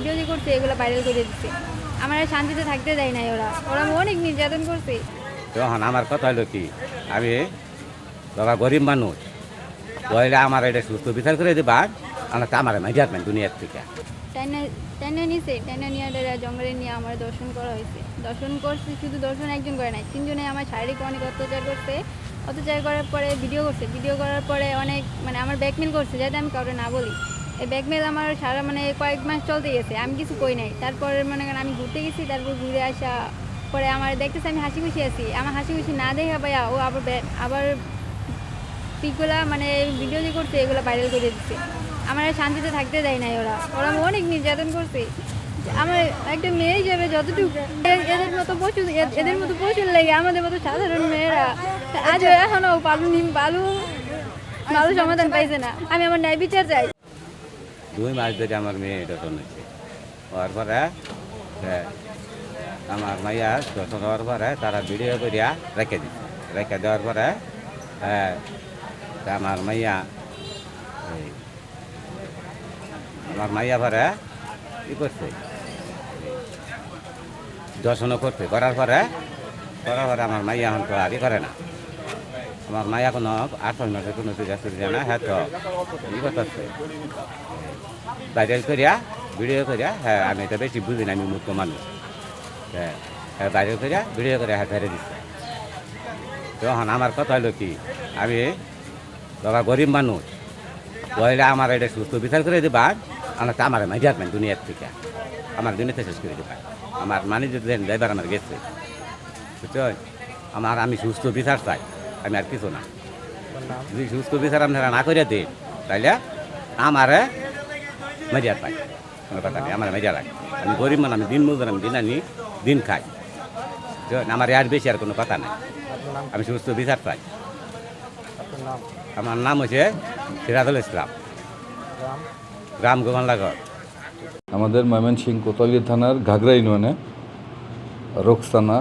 Video যে করছে এগুলো ভাইরাল করে দিচ্ছে। আমার আর শান্তিতে থাকতে দেয় নাই, ওরা ওরা অনেক নির্যাতন করছে। তখন আমার কথা হলো কি, আমি বাবা গরিব মানুষ বলে আমার এটা সুস্থ বিচার করে দিবা, আমার তো আমার মাইজাতমেন দুনিয়ার থেকে টাইনা নিছে, টাইনা নিয়ে জঙ্গলে নিয়ে আমার দর্শন করা হয়েছে। দর্শন করছে, শুধু দর্শন একজন করে নাই, তিনজনে আমার শারীরিক অনেক অত্যাচার করছে। অত্যাচার করার পরে ভিডিও করছে, ভিডিও করার পরে অনেক আমার ব্যাকমেল করছে, যাতে আমি কাউকে না বলি। এই ব্যাকমেল আমার সারা কয়েক মাস চলতে গেছে, আমি কিছু কই নাই। তারপরে আমি ঘুরতে গেছি, তারপর ঘুরে আসা পরে আমার দেখতেছে আমি হাসি খুশি আছি। আমার হাসি খুশি না দেখা ভাইয়া ও আবার পিকগুলা ভিডিও যে করছে এগুলো ভাইরাল করে দিচ্ছে। আমার আর শান্তিতে থাকতে দেয় নাই, ওরা ওরা অনেক নির্যাতন করছে। আমার একটা মেয়ে হিসেবে যতটুকু এদের মতো প্রচুর লেগে আমাদের মতো সাধারণ মেয়েরা আজ এখনো ভালো সমাধান পাইছে না। আমি আমার ন্যায় বিচার চাই। 2 মাস ধরে আমার মেয়ে দর্শন হয়েছে, হওয়ার পরে আমার মাইয়া দর্শন হওয়ার পরে তারা ভিডিও করিয়া রেখে দিচ্ছে। রেখে দেওয়ার পরে আমার মাইয়া পরে ই করছে, দর্শনও করছে। করার পরে আমার মাইয়া এখন তো আর ই করে না। আমার মাইয়া কোনো 8 মাসে কোনো যায় না। হ্যাঁ, তো ই করতেছে ভাইরাল করিয়া ভিডিও করিয়া। হ্যাঁ, আমি এটা বেশি বুঝি না, আমি মূর্খ মানুষ। হ্যাঁ, ভাইরাল করিয়া ভিডিও করে হ্যাঁ ছেড়ে দিচ্ছে। তখন আমার কথা হলো কি, আমি বাবা গরিব মানুষ বলে আমার এটা সুস্থ বিচার করে দিবা, আমার তো আমার মাইজাতমেন দুনিয়ার থেকে, আমার দুনিয়াতে শেষ করে দিবা। আমার যদি ড্রাইভার আমার গেছে, বুঝছো? আমি সুস্থ বিচার চাই, আমি আর কিছু না। যদি সুস্থ বিচার আপনারা না করে দিন, তাইলে আমারে মেজার পাই, কোনো কথা নেই। আমার মেজার লাগে, আমি গরিব মানুষ, আমি দিন মজুর, আমি দিন আনি দিন খাই। আমার আর বেশি আর কোনো কথা নেই। আমি সুস্থ বিচার চাই। আমার নাম হচ্ছে সিরাজুল ইসলাম, গ্রাম গোমানলাগর। আমাদের ময়মনসিংহ কোতোয়ালি থানার ঘাগড়া ইউনিয়নে রোকসানা,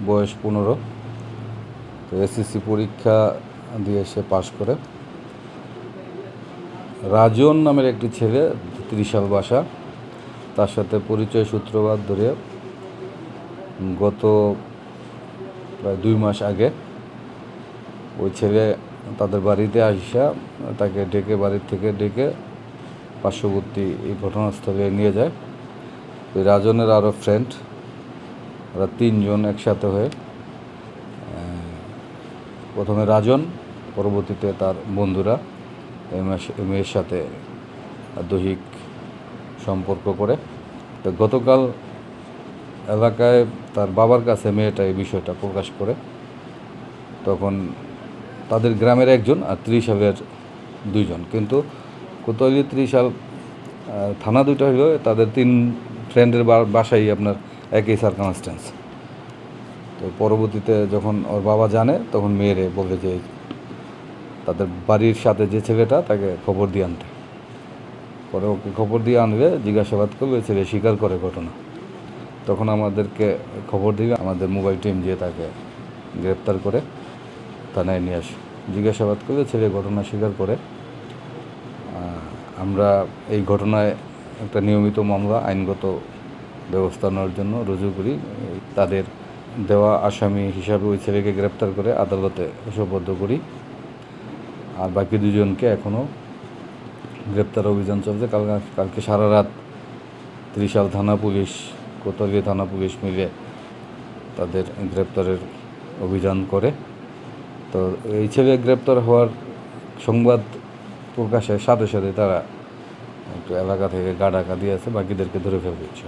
বয়স 15। তো এসএসসি পরীক্ষা দিয়ে সে পাশ করে। রাজন নামের একটি ছেলে, 30 সাল বাসা, তার সাথে পরিচয় সূত্রপাত ধরে গত প্রায় 2 মাস আগে ওই ছেলে তাদের বাড়িতে আসা তাকে বাড়ির থেকে ডেকে পার্শ্ববর্তী এই ঘটনাস্থলে নিয়ে যায়। ওই রাজনের আরও ফ্রেন্ড, ওরা 3 জন একসাথে হয়ে প্রথমে রাজন, পরবর্তীতে তার বন্ধুরা এই মেয়ের সাথে দৈহিক সম্পর্ক করে। তো গতকাল এলাকায় তার বাবার কাছে মেয়েটা এই বিষয়টা প্রকাশ করে। তখন তাদের গ্রামের একজন আর 30 সালের 2 জন, কিন্তু কোতোয়ালি 30 সাল থানা 2টা হইল তাদের 3 ফ্রেন্ডের বাসাই আপনার একই সার্কামস্ট্যান্স। তো পরবর্তীতে যখন ওর বাবা জানে, তখন মেয়েরে বলে যে তাদের বাড়ির সাথে যে ছেলেটা, তাকে খবর দিয়ে আনতে। পরে ওকে খবর দিয়ে আনলে জিজ্ঞাসাবাদ করলে ছেলে স্বীকার করে ঘটনা। তখন আমাদেরকে খবর দিলে আমাদের মোবাইল টিম দিয়ে তাকে গ্রেপ্তার করে থানায় নিয়ে আসে। জিজ্ঞাসাবাদ করলে ছেলে ঘটনা স্বীকার করে। আমরা এই ঘটনায় একটা নিয়মিত মামলা আইনগত ব্যবস্থা নেওয়ার জন্য রুজু করি। তাদের দেওয়া আসামি হিসাবে ওই ছেলেকে গ্রেপ্তার করে আদালতে সোপর্দ করি। আর বাকি 2 জনকে এখনও গ্রেপ্তার অভিযান চলছে। কালকে সারা রাত 30 সাল থানা পুলিশ, কোতোয়ালি থানা পুলিশ মিলে তাদের গ্রেপ্তারের অভিযান করে। তো এই ছেলে গ্রেপ্তার হওয়ার সংবাদ প্রকাশের সাথে সাথে তারা একটু এলাকা থেকে গা ঢাকা দিয়েছে, বাকিদেরকে ধরে ফেলছে।